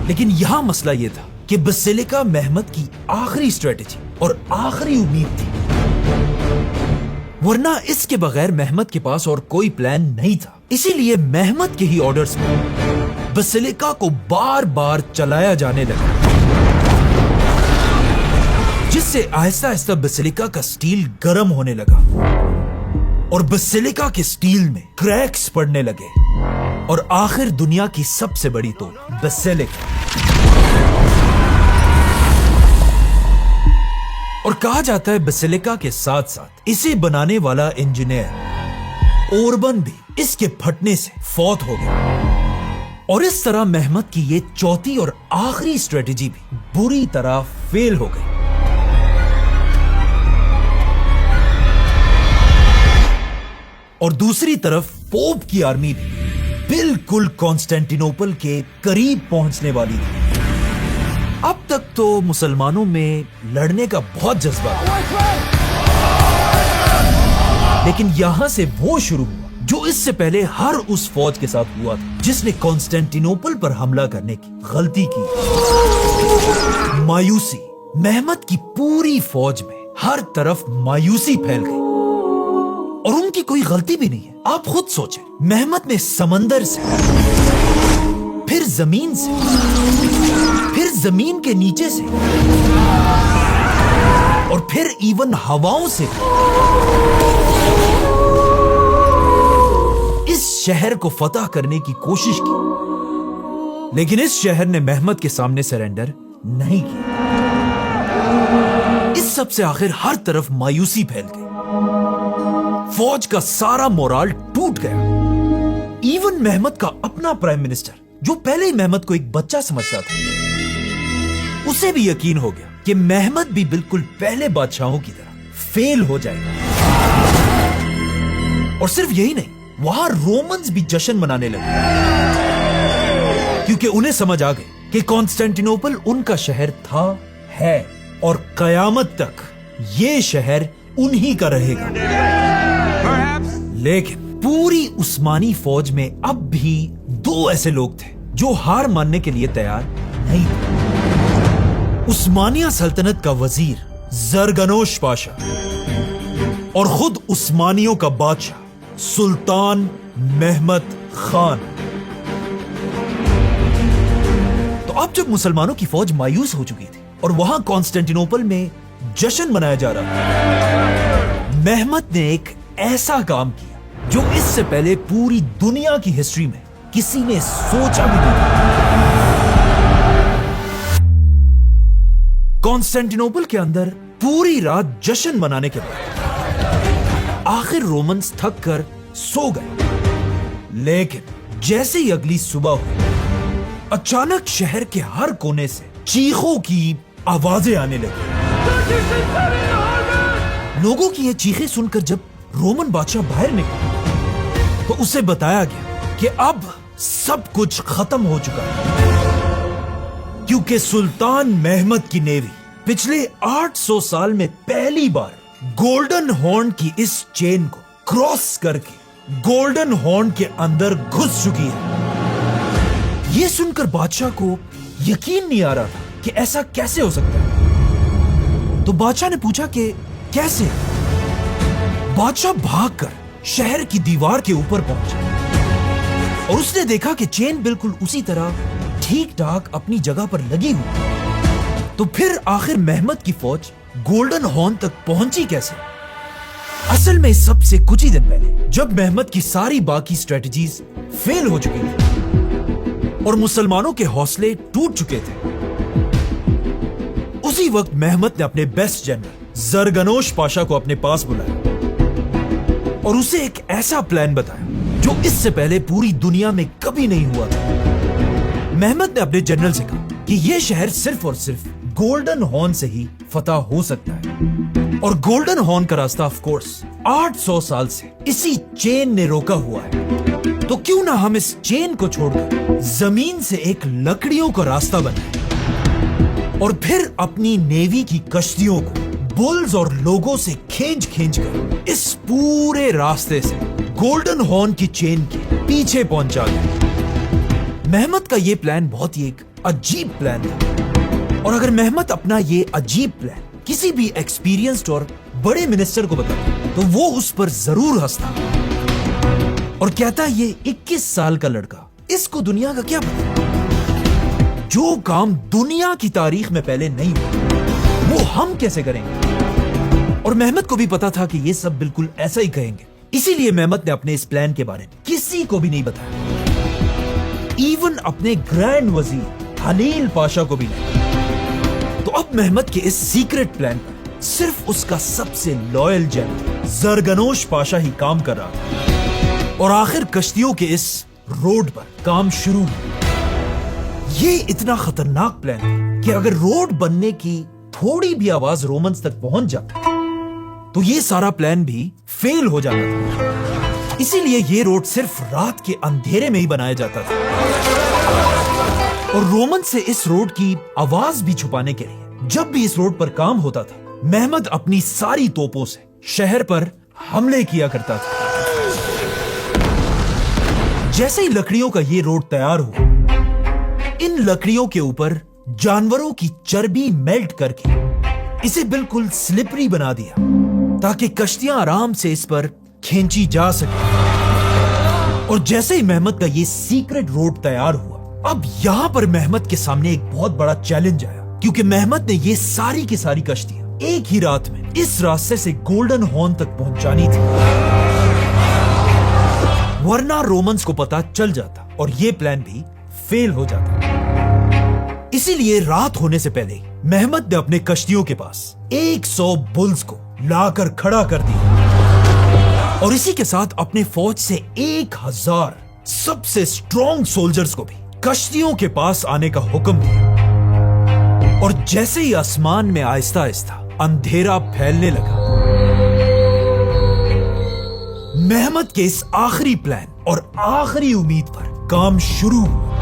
लेकिन यहां मसला यह था कि बेसिलिका मेहमत की आखिरी स्ट्रेटेजी और आखिरी उम्मीद थी, वरना इसके बगैर मेहमत के पास और कोई प्लान नहीं था। इसीलिए मेहमत के ही ऑर्डर्स में बेसिलिका को बार बार चलाया जाने लगा, जिससे आहिस्ता आहिस्ता बेसिलिका का स्टील गर्म होने लगा और बेसिलिका के स्टील में क्रैक्स पड़ने लगे और आखिर दुनिया की सबसे बड़ी तोप बेसिलिका। और कहा जाता है बेसिलिका के साथ साथ इसे बनाने वाला इंजीनियर ओरबन भी इसके फटने से फौत हो गया और इस तरह मेहमत की ये चौथी और आखिरी स्ट्रेटेजी भी बुरी तरह फेल हो गई। और दूसरी तरफ पोप की आर्मी भी बिल्कुल कॉन्स्टेंटिनोपल के करीब पहुंचने वाली थी। अब तक तो मुसलमानों में लड़ने का बहुत जज्बा था, लेकिन यहां से वो शुरू हुआ जो इससे पहले हर उस फौज के साथ हुआ था जिसने कॉन्स्टेंटिनोपल पर हमला करने की गलती की। मायूसी। मेहमत की पूरी फौज में हर तरफ मायूसी फैल गई और उनकी कोई गलती भी नहीं है। आप खुद सोचें, मेहमत ने समंदर से, फिर जमीन से, फिर जमीन के नीचे से और फिर इवन हवाओं से इस शहर को फतह करने की कोशिश की, लेकिन इस शहर ने मेहमत के सामने सरेंडर नहीं किया। इस सब से आखिर हर तरफ मायूसी फैल गई, फौज का सारा मोराल टूट गया। इवन मेहमत का अपना प्राइम मिनिस्टर, जो पहले ही मेहमत को एक बच्चा समझता था, उसे भी यकीन हो गया कि मेहमत भी बिल्कुल पहले बादशाहों की तरह फेल हो जाएगा। और सिर्फ यही नहीं, वहां रोमन्स भी जश्न मनाने लगे, क्योंकि उन्हें समझ आ गई कि कॉन्स्टेंटिनोपल उनका शहर था, है और कयामत तक ये शहर उन्हीं का रहेगा। लेकिन पूरी उस्मानी फौज में अब भी 2 ऐसे लोग थे जो हार मानने के लिए तैयार नहीं थे। उस्मानिया सल्तनत का वजीर जरगनोश पाशा और खुद उस्मानियों का बादशाह सुल्तान मेहमत खान। तो अब जब मुसलमानों की फौज मायूस हो चुकी थी और वहां कॉन्स्टेंटिनोपल में जश्न मनाया जा रहा था, मेहमत ने एक ऐसा काम किया जो इससे पहले पूरी दुनिया की हिस्ट्री में किसी ने सोचा भी नहीं। कॉन्स्टेंटिनोपल के अंदर पूरी रात जश्न मनाने के बाद आखिर रोमन्स थक कर सो गए, लेकिन जैसे ही अगली सुबह हुई, अचानक शहर के हर कोने से चीखों की आवाजें आने लगी। लोगों की ये चीखें सुनकर जब रोमन बादशाह बाहर निकला तो उसे बताया गया कि अब सब कुछ खत्म हो चुका है, क्योंकि सुल्तान महमद की नेवी पिछले 800 साल में पहली बार गोल्डन हॉर्न की इस चेन को क्रॉस करके गोल्डन हॉर्न के अंदर घुस चुकी है। यह सुनकर बादशाह को यकीन नहीं आ रहा था कि ऐसा कैसे हो सकता है। तो बादशाह ने पूछा कि कैसे? बादशाह भागकर शहर की दीवार के ऊपर पहुंचा और उसने देखा कि चेन बिल्कुल उसी तरह ठीक ठाक अपनी जगह पर लगी हुई। तो फिर आखिर महमद की फौज गोल्डन हॉर्न तक पहुंची कैसे? असल में सबसे कुछ ही दिन पहले जब महमद की सारी बाकी स्ट्रेटजीज फेल हो चुकी थी और मुसलमानों के हौसले टूट चुके थे, उसी वक्त महमद ने अपने बेस्ट जनरल जरगनोश पाशा को अपने पास बुलाया और उसे एक ऐसा प्लान बताया जो इससे पहले पूरी दुनिया में कभी नहीं हुआ था। महमद ने अपने जनरल से कहा कि यह शहर सिर्फ और सिर्फ गोल्डन हॉर्न से ही फतह हो सकता है और गोल्डन हॉर्न का रास्ता ऑफ कोर्स 800 साल से इसी चेन ने रोका हुआ है। तो क्यों ना हम इस चेन को छोड़कर जमीन से एक लकड़ियों का रास्ता बनाएं और फिर अपनी नेवी की कश्तियों को बुल्स और लोगों से खींच कर इस पूरे रास्ते से गोल्डन हॉर्न की चेन के पीछे पहुंचा दें। महमद का यह प्लान बहुत ही एक अजीब प्लान था और अगर महमद अपना ये अजीब प्लान किसी भी एक्सपीरियंस्ड और बड़े मिनिस्टर को बताता तो वो उस पर जरूर हंसता और कहता ये 21 साल का लड़का, इसको दुनिया का क्या पता? जो काम दुनिया की तारीख में पहले नहीं हुआ वो हम कैसे करेंगे? और महमद को भी पता था कि ये सब बिल्कुल ऐसा ही कहेंगे, इसीलिए महमद ने अपने इस प्लान के बारे में किसी को भी नहीं बताया, इवन अपने ग्रैंड वजीर हलील पाशा को भी नहीं। तो अब महमद के इस सीक्रेट प्लान पर सिर्फ उसका सबसे लॉयल जनरल जरगनोश पाशा ही काम कर रहा था और आखिर कश्तियों के इस रोड पर काम शुरू हुआ। ये इतना खतरनाक प्लान था कि अगर रोड बनने की थोड़ी भी आवाज रोमन्स तक पहुंच जाती तो ये सारा प्लान भी फेल हो जाता था। इसीलिए ये रोड सिर्फ रात के अंधेरे में ही बनाया जाता था और रोमन से इस रोड की आवाज भी छुपाने के लिए जब भी इस रोड पर काम होता था महमद अपनी सारी तोपों से शहर पर हमले किया करता था। जैसे ही लकड़ियों का ये रोड तैयार हुआ, इन लकड़ियों के ऊपर जानवरों की चर्बी मेल्ट करके इसे बिल्कुल स्लिपरी बना दिया ताकि कश्तियां आराम से इस पर खींची जा सके। और जैसे ही महमद का ये सीक्रेट रोड तैयार हुआ, अब यहां पर महमद के सामने एक बहुत बड़ा चैलेंज आया, क्योंकि महमद ने ये सारी की सारी कश्तियां एक ही रात में इस रास्ते से गोल्डन हॉर्न तक पहुंचानी थी, वरना रोमन्स को पता चल जाता और ये प्लान भी फेल हो जाता। इसीलिए रात होने से पहले महमद ने अपने कश्तियों के पास 100 बुल्स को लाकर खड़ा कर दिया और इसी के साथ अपने फौज से 1000 सबसे स्ट्रॉन्ग सोल्जर्स को भी कश्तियों के पास आने का हुक्म दिया। और जैसे ही आसमान में आहिस्ता आहिस्ता अंधेरा फैलने लगा, महमद के इस आखिरी प्लान और आखिरी उम्मीद पर काम शुरू हुआ।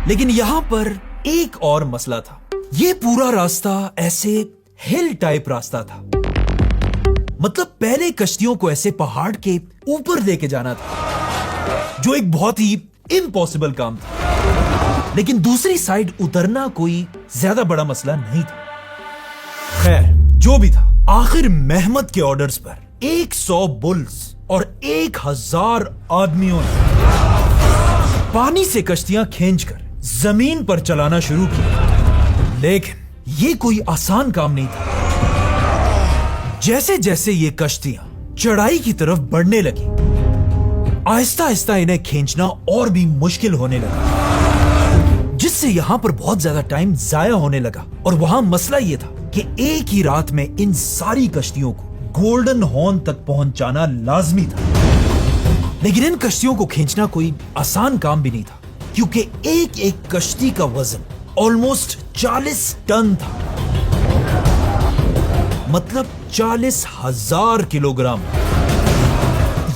लेकिन यहां पर एक और मसला था। यह पूरा रास्ता ऐसे हिल टाइप रास्ता था, मतलब पहले कश्तियों को ऐसे पहाड़ के ऊपर लेके जाना था, जो एक बहुत ही इम्पॉसिबल काम था। लेकिन दूसरी साइड उतरना कोई ज्यादा बड़ा मसला नहीं था। खैर, जो भी था, आखिर महमद के ऑर्डर्स पर 100 बुल्स और 1000 आदमियों ने पानी से कश्तियां खींचकर जमीन पर चलाना शुरू किया। लेकिन यह कोई आसान काम नहीं था। जैसे जैसे ये कश्तियां चढ़ाई की तरफ बढ़ने लगी, आहिस्ता आहिस्ता इन्हें खींचना और भी मुश्किल होने लगा, जिससे यहां पर बहुत ज्यादा टाइम जाया होने लगा। और वहां मसला यह था कि एक ही रात में इन सारी कश्तियों को गोल्डन हॉर्न तक पहुंचाना लाजमी था। लेकिन इन कश्तियों को खींचना कोई आसान काम भी नहीं था, क्योंकि एक एक कश्ती का वजन ऑलमोस्ट 40 टन था, मतलब 40,000 किलोग्राम।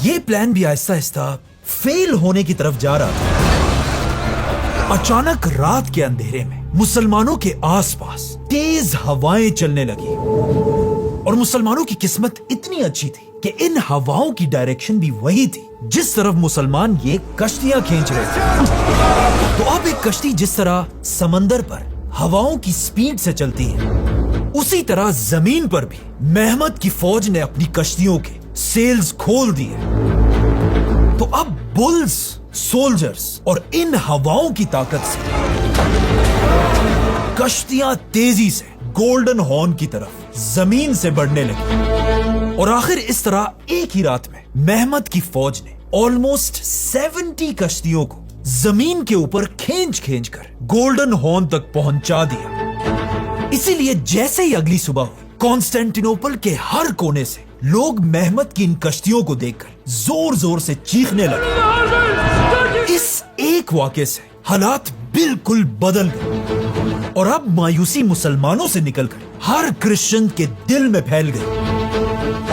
यह प्लान भी आहिस्ता आहिस्ता फेल होने की तरफ जा रहा था। अचानक रात के अंधेरे में मुसलमानों के आसपास तेज हवाएं चलने लगी और मुसलमानों की किस्मत इतनी अच्छी थी कि इन हवाओं की डायरेक्शन भी वही थी जिस तरफ मुसलमान ये कश्तियां खींच रहे थे। तो अब एक कश्ती जिस तरह समंदर पर हवाओं की स्पीड से चलती है, उसी तरह जमीन पर भी मेहमद की फौज ने अपनी कश्तियों के सेल्स खोल दिए। तो अब बुल्स, सोल्जर्स और इन हवाओं की ताकत से कश्तियां तेजी से गोल्डन हॉर्न की तरफ जमीन से बढ़ने लगी और आखिर इस तरह एक ही रात में मेहमद की फौज ने ऑलमोस्ट 70 कश्तियों को जमीन के ऊपर खींच खींच कर गोल्डन हॉर्न तक पहुंचा दिया। इसीलिए जैसे ही अगली सुबह हुई, कॉन्स्टेंटिनोपल के हर कोने से लोग मेहमद की इन कश्तियों को देखकर जोर जोर से चीखने लगे। इस एक वाक़े से हालात बिल्कुल बदल गए और अब मायूसी मुसलमानों से निकलकर हर क्रिश्चियन के दिल में फैल गई।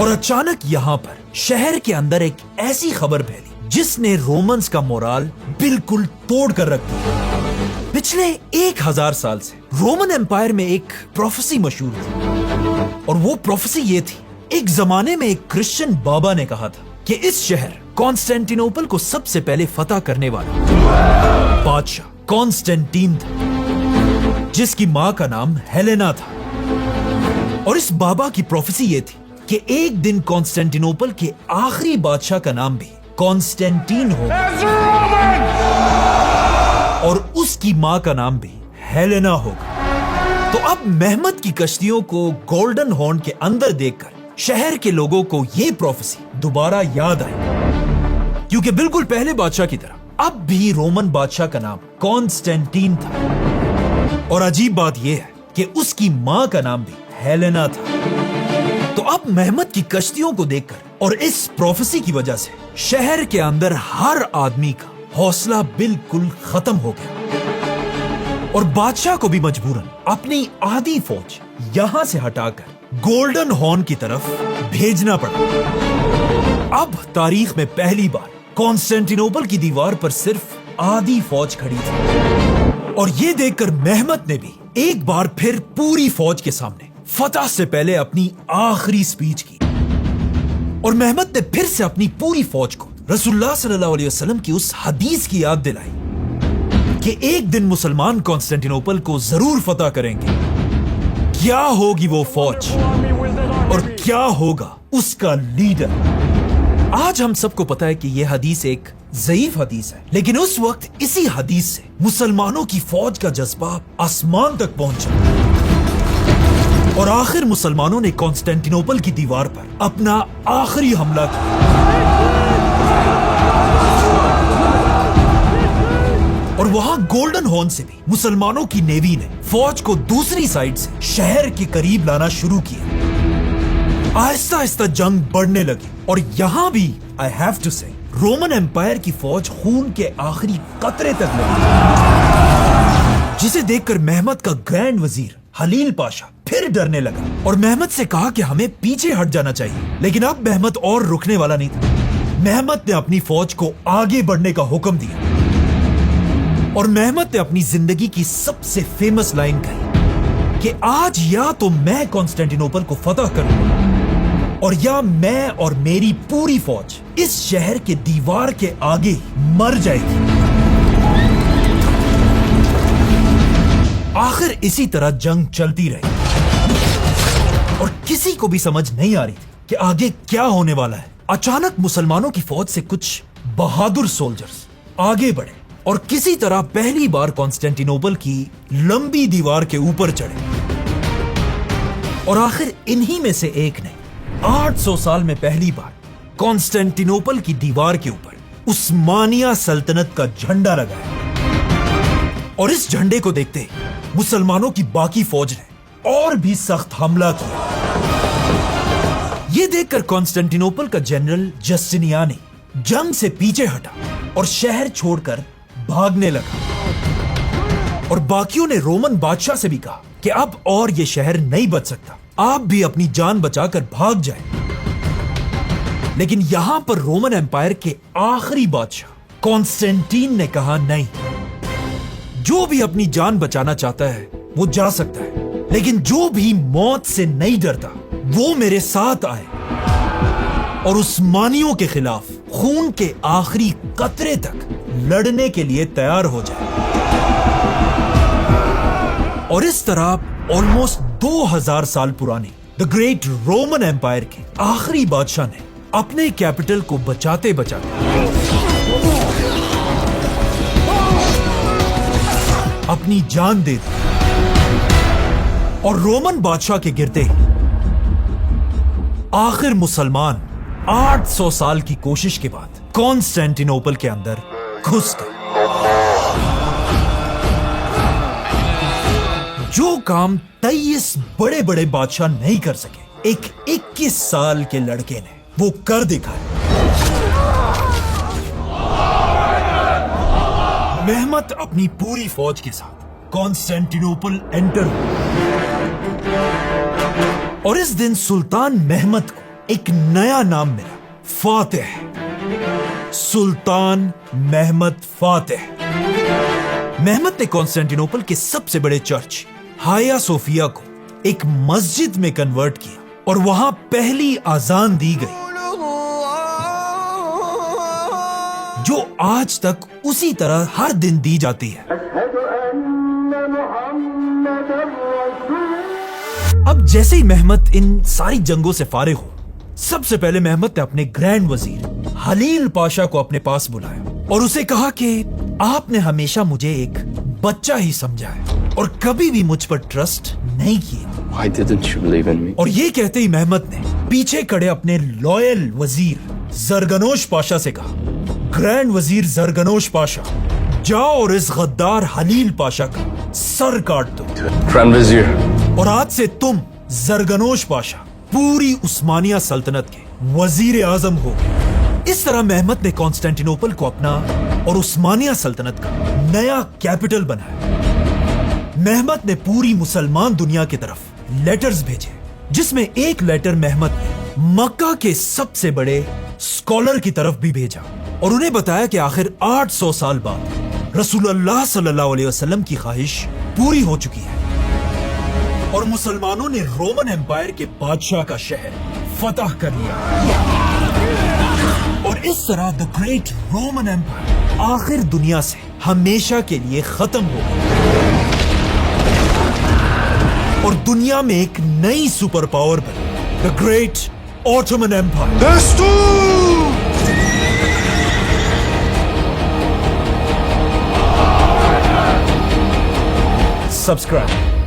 और अचानक यहां पर शहर के अंदर एक ऐसी खबर फैली जिसने रोमन्स का मोराल बिल्कुल तोड़ कर रख दिया। पिछले 1000 साल से रोमन एम्पायर में एक प्रोफेसी मशहूर थी और वो प्रोफेसी ये थी, एक जमाने में एक क्रिश्चियन बाबा ने कहा था कि इस शहर कॉन्स्टेंटिनोपल को सबसे पहले फतह करने वाला बादशाह कॉन्स्टेंटीन था, जिसकी मां का नाम हेलेना था। और इस बाबा की प्रोफेसी ये थी कि एक दिन कॉन्स्टेंटिनोपल के आखिरी बादशाह का नाम भी कॉन्स्टेंटीन होगा और उसकी मां का नाम भी हेलेना होगा। तो अब मेहमद की कश्तियों को गोल्डन हॉर्न के अंदर देखकर शहर के लोगों को यह प्रोफेसी दोबारा याद आई, क्योंकि बिल्कुल पहले बादशाह की तरह अब भी रोमन बादशाह का नाम कॉन्स्टेंटीन था और अजीब बात यह है कि उसकी मां का नाम भी हेलेना था। तो अब मेहमद की कश्तियों को देखकर और इस प्रोफेसी की वजह से शहर के अंदर हर आदमी का हौसला बिल्कुल खत्म हो गया और बादशाह को भी मजबूरन अपनी आधी फौज यहां से हटाकर गोल्डन हॉर्न की तरफ भेजना पड़ा। अब तारीख में पहली बार कॉन्स्टेंटिनोपल की दीवार पर सिर्फ आधी फौज खड़ी थी और यह देखकर मेहमद ने भी एक बार फिर पूरी फौज के सामने फतह से पहले अपनी आखिरी स्पीच की और मेहमद ने फिर से अपनी पूरी फौज को रसूलुल्लाह सल्लल्लाहु अलैहि वसल्लम की उस हदीस की याद दिलाई कि एक दिन मुसलमान कॉन्स्टेंटिनोपल को जरूर फतह करेंगे। क्या होगी वो फौज और क्या होगा उसका लीडर। आज हम सबको पता है कि यह हदीस एक ज़ईफ हदीस है, लेकिन उस वक्त इसी हदीस से मुसलमानों की फौज का जज्बा आसमान तक पहुंचा और आखिर मुसलमानों ने कॉन्स्टेंटिनोपल की दीवार पर अपना आखिरी हमला किया और वहां गोल्डन हॉर्न से भी मुसलमानों की नेवी ने फौज को दूसरी साइड से शहर के करीब लाना शुरू किया। आहिस्ता आहिस्ता जंग बढ़ने लगी और यहां भी आई हैव टू से रोमन एम्पायर की फौज खून के आखिरी कतरे तक लगी, जिसे देखकर मेहमद का ग्रैंड वजीर हलील पाशा फिर डरने लगा और मेहमद से कहा कि हमें पीछे हट जाना चाहिए। लेकिन अब मेहमद और रुकने वाला नहीं था। मेहमद ने अपनी फौज को आगे बढ़ने का हुक्म दिया और मेहमद ने अपनी जिंदगी की सबसे फेमस लाइन कही कि आज या तो मैं कॉन्स्टेंटिनोपल को फतह करूंगा और या मैं और मेरी पूरी फौज इस शहर के दीवार के आगे मर जाएगी। आखिर इसी तरह जंग चलती रही और किसी को भी समझ नहीं आ रही थी कि आगे क्या होने वाला है। अचानक मुसलमानों की फौज से कुछ बहादुर सोल्जर्स आगे बढ़े और किसी तरह पहली बार कॉन्स्टेंटिनोपल की लंबी दीवार के ऊपर चढ़े और आखिर इन्हीं में से एक ने 800 साल में पहली बार कॉन्स्टेंटिनोपल की दीवार के ऊपर उस्मानिया सल्तनत का झंडा लगाया और इस झंडे को देखते ही मुसलमानों की बाकी फौज ने और भी सख्त हमला किया। यह देखकर कॉन्स्टेंटिनोपल का जनरल जस्टिनियानी जंग से पीछे हटा और शहर छोड़कर भागने लगा और बाकियों ने रोमन बादशाह से भी कहा कि अब और ये शहर नहीं बच सकता, आप भी अपनी जान बचाकर भाग जाएं। लेकिन यहां पर रोमन एम्पायर के आखिरी बादशाह कॉन्स्टेंटीन ने कहा नहीं, जो भी अपनी जान बचाना चाहता है वो जा सकता है, लेकिन जो भी मौत से नहीं डरता वो मेरे साथ आए और उस्मानियों के खिलाफ खून के आखिरी कतरे तक लड़ने के लिए तैयार हो जाए। और इस तरह ऑलमोस्ट 2000 साल पुरानी द ग्रेट रोमन एम्पायर के आखिरी बादशाह ने अपने कैपिटल को बचाते बचाते अपनी जान दे दी और रोमन बादशाह के गिरते आखिर मुसलमान 800 साल की कोशिश के बाद कॉन्स्टेंटिनोपल के अंदर घुस गए। जो काम 23 बड़े बड़े बादशाह नहीं कर सके, एक 21 साल के लड़के ने वो कर दिखाया। मेहमत अपनी पूरी फौज के साथ कॉन्स्टेंटिनोपल एंटर हुआ और इस दिन सुल्तान मेहमत को एक नया नाम मिला, फातेह। सुल्तान मेहमत फातेह। मेहमत ने कॉन्स्टेंटिनोपल के सबसे बड़े चर्च हाया सोफिया को एक मस्जिद में कन्वर्ट किया और वहां पहली अजान दी गई, जो आज तक उसी तरह हर दिन दी जाती है। अब जैसे ही मेहमत इन सारी जंगों से फारिग हो, सबसे पहले मेहमत ने अपने ग्रैंड वजीर हलील पाशा को अपने पास बुलाया और उसे कहा कि आपने हमेशा मुझे एक बच्चा ही समझा है और कभी भी मुझ पर ट्रस्ट नहीं किया। Why didn't you believe in me? और ये कहते ही मेहमत ने पीछे खड़े अपने लॉयल वजीर जरगनोश पाशा से कहा, ग्रैंड वजीर जरगनोश पाशा, जाओ और इस गद्दार हलील पाशा का सर काट दो। Grand Vizier. और आज से तुम जरगनोश पाशा पूरी उस्मानिया सल्तनत के वजीर आजम हो। इस तरह मेहमत ने कॉन्स्टेंटिनोपल को अपना और उस्मानिया सल्तनत का नया कैपिटल बनाया। मेहमत ने पूरी मुसलमान दुनिया की तरफ लेटर्स भेजे, जिसमें एक लेटर मेहमत ने मक्का के सबसे बड़े स्कॉलर की तरफ भी भेजा और उन्हें बताया कि आखिर 800 साल बाद रसूलुल्लाह सल्लल्लाहु अलैहि वसल्लम की ख्वाहिश पूरी हो चुकी है और मुसलमानों ने रोमन एम्पायर के बादशाह का शहर फतह कर लिया। और इस तरह द ग्रेट रोमन एम्पायर आखिर दुनिया से हमेशा के लिए खत्म हो गया और दुनिया में एक नई सुपर पावर बनी, the great Ottoman empire. Subscribe.